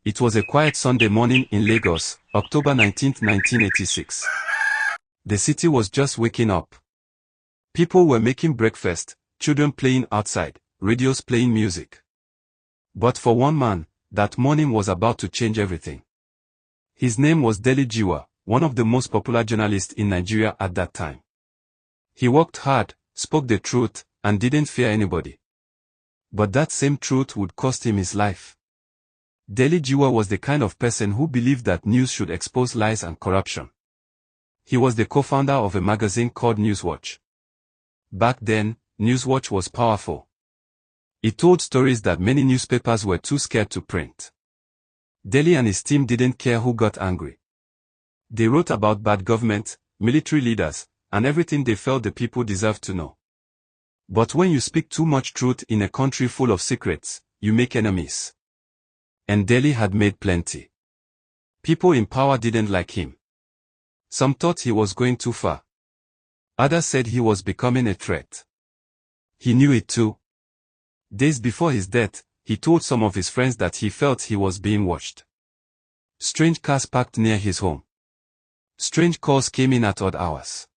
It was a quiet Sunday morning in Lagos, October 19, 1986. The city was just waking up. People were making breakfast, children playing outside, radios playing music. But for one man, that morning was about to change everything. His name was Dele Giwa, one of the most popular journalists in Nigeria at that time. He worked hard, spoke the truth, and didn't fear anybody. But that same truth would cost him his life. Dele Giwa was the kind of person who believed that news should expose lies and corruption. He was the co-founder of a magazine called Newswatch. Back then, Newswatch was powerful. It told stories that many newspapers were too scared to print. Dele and his team didn't care who got angry. They wrote about bad government, military leaders, and everything they felt the people deserved to know. But when you speak too much truth in a country full of secrets, you make enemies. And Dele had made plenty. People in power didn't like him. Some thought he was going too far. Others said he was becoming a threat. He knew it too. Days before his death, he told some of his friends that he felt he was being watched. Strange cars parked near his home. Strange calls came in at odd hours.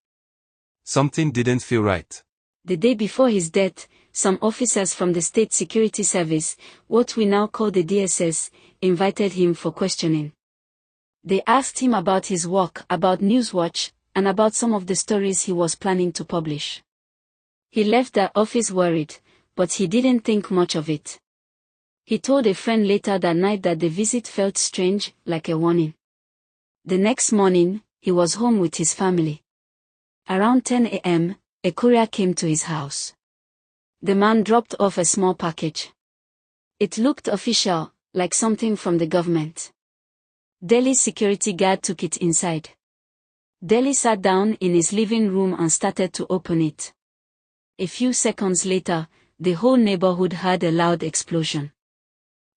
Something didn't feel right. The day before his death, some officers from the State Security Service, what we now call the DSS, invited him for questioning. They asked him about his work, about Newswatch, and about some of the stories he was planning to publish. He left the office worried, but he didn't think much of it. He told a friend later that night that the visit felt strange, like a warning. The next morning, he was home with his family. Around 10 a.m., a courier came to his house. The man dropped off a small package. It looked official, like something from the government. Dele's security guard took it inside. Dele sat down in his living room and started to open it. A few seconds later, the whole neighborhood heard a loud explosion.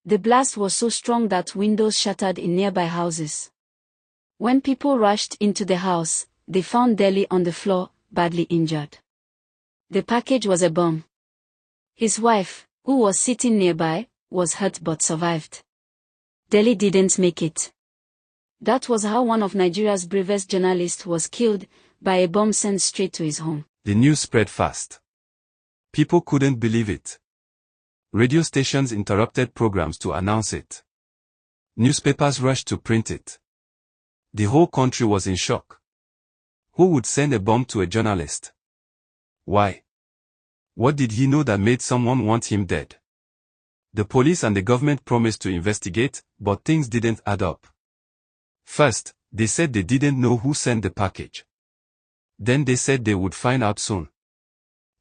The blast was so strong that windows shattered in nearby houses. When people rushed into the house, they found Dele on the floor, badly injured. The package was a bomb. His wife, who was sitting nearby, was hurt but survived. Dele didn't make it. That was how one of Nigeria's bravest journalists was killed, by a bomb sent straight to his home. The news spread fast. People couldn't believe it. Radio stations interrupted programs to announce it. Newspapers rushed to print it. The whole country was in shock. Who would send a bomb to a journalist? Why? What did he know that made someone want him dead? The police and the government promised to investigate, but things didn't add up. First, they said they didn't know who sent the package. Then they said they would find out soon.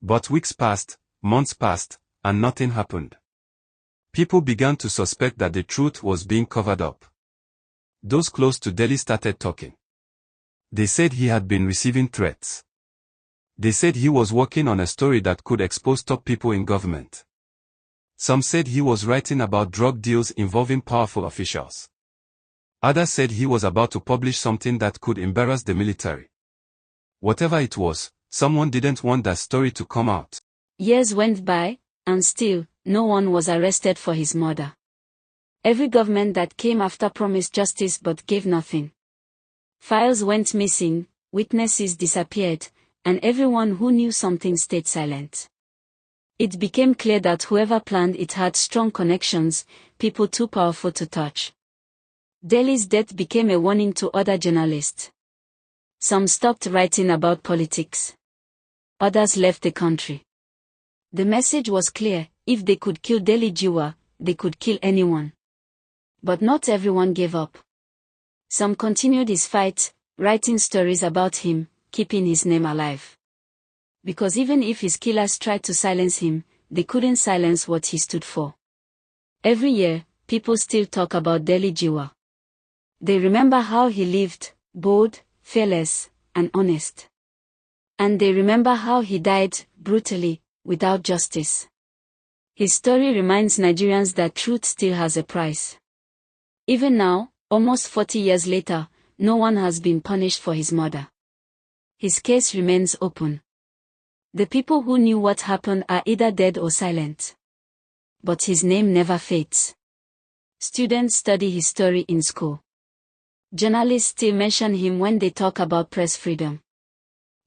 But weeks passed, months passed, and nothing happened. People began to suspect that the truth was being covered up. Those close to Dele started talking. They said he had been receiving threats. They said he was working on a story that could expose top people in government. Some said he was writing about drug deals involving powerful officials. Others said he was about to publish something that could embarrass the military. Whatever it was, someone didn't want that story to come out. Years went by, and still, no one was arrested for his murder. Every government that came after promised justice but gave nothing. Files went missing, witnesses disappeared, and everyone who knew something stayed silent. It became clear that whoever planned it had strong connections, people too powerful to touch. Dele's death became a warning to other journalists. Some stopped writing about politics. Others left the country. The message was clear: if they could kill Dele Giwa, they could kill anyone. But not everyone gave up. Some continued his fight, writing stories about him, keeping his name alive. Because even if his killers tried to silence him, they couldn't silence what he stood for. Every year, people still talk about Dele Giwa. They remember how he lived, bold, fearless, and honest. And they remember how he died, brutally, without justice. His story reminds Nigerians that truth still has a price. Even now, almost 40 years later, no one has been punished for his murder. His case remains open. The people who knew what happened are either dead or silent. But his name never fades. Students study his story in school. Journalists still mention him when they talk about press freedom.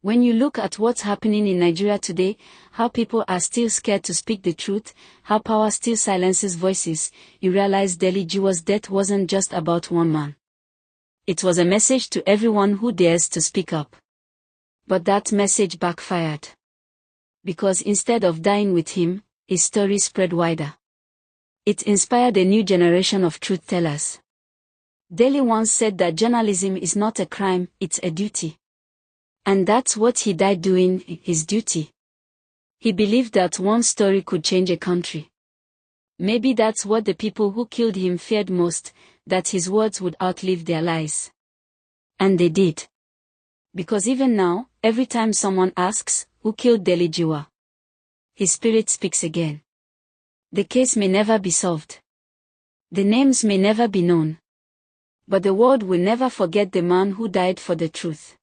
When you look at what's happening in Nigeria today, how people are still scared to speak the truth, how power still silences voices, you realize Dele Giwa's death wasn't just about one man. It was a message to everyone who dares to speak up. But that message backfired. Because instead of dying with him, his story spread wider. It inspired a new generation of truth-tellers. Dele once said that journalism is not a crime, it's a duty. And that's what he died doing, his duty. He believed that one story could change a country. Maybe that's what the people who killed him feared most, that his words would outlive their lies. And they did. Because even now, every time someone asks, who killed Dele Giwa? His spirit speaks again. The case may never be solved. The names may never be known. But the world will never forget the man who died for the truth.